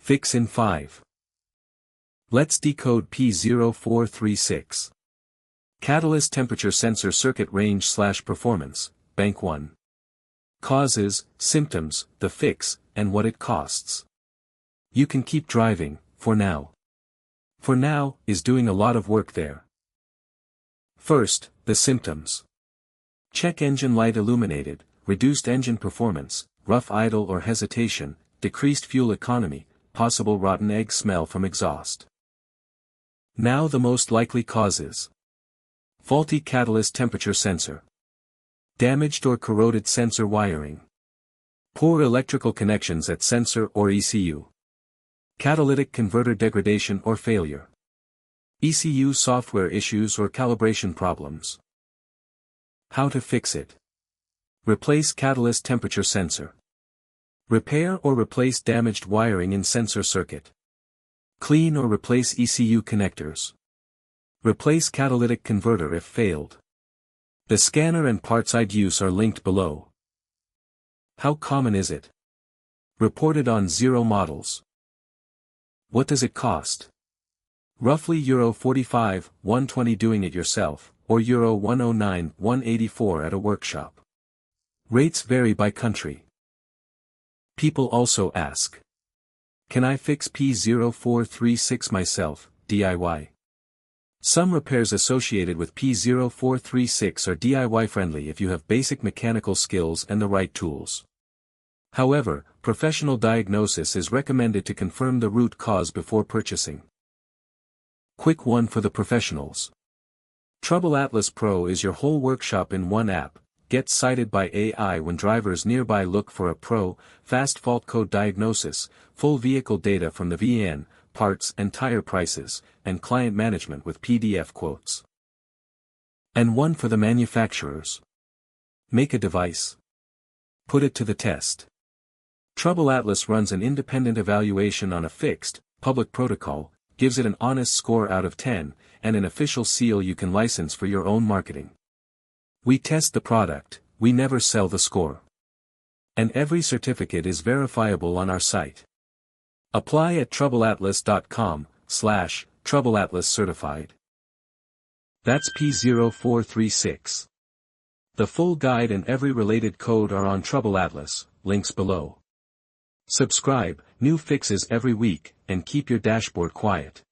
Fix in 5. Let's decode P0436. Catalyst temperature sensor circuit range/performance, Bank 1. Causes, symptoms, the fix, and what it costs. You can keep driving, for now. For now, is doing a lot of work there. First, the symptoms. Check engine light illuminated, reduced engine performance, rough idle or hesitation, decreased fuel economy, possible rotten egg smell from exhaust. Now the most likely causes. Faulty catalyst temperature sensor. Damaged or corroded sensor wiring. Poor electrical connections at sensor or ECU. Catalytic converter degradation or failure. ECU software issues or calibration problems. How to fix it. Replace catalyst temperature sensor. Repair or replace damaged wiring in sensor circuit. Clean or replace ECU connectors. Replace catalytic converter if failed. The scanner and parts I'd use are linked below. How common is it? Reported on 0 models. What does it cost? Roughly €45, €120 doing it yourself, or €109, €184 at a workshop. Rates vary by country. People also ask. Can I fix P0436 myself, DIY? Some repairs associated with P0436 are DIY friendly if you have basic mechanical skills and the right tools. However, professional diagnosis is recommended to confirm the root cause before purchasing. Quick one for the professionals. TroubleAtlas Pro is your whole workshop in one app. Get cited by AI when drivers nearby look for a pro, fast fault code diagnosis, full vehicle data from the VN, parts and tire prices, and client management with PDF quotes. And one for the manufacturers. Make a device. Put it to the test. TroubleAtlas runs an independent evaluation on a fixed, public protocol, gives it an honest score out of 10, and an official seal you can license for your own marketing. We test the product, we never sell the score. And every certificate is verifiable on our site. Apply at TroubleAtlas.com/TroubleAtlas certified. That's P0436. The full guide and every related code are on TroubleAtlas, links below. Subscribe, new fixes every week, and keep your dashboard quiet.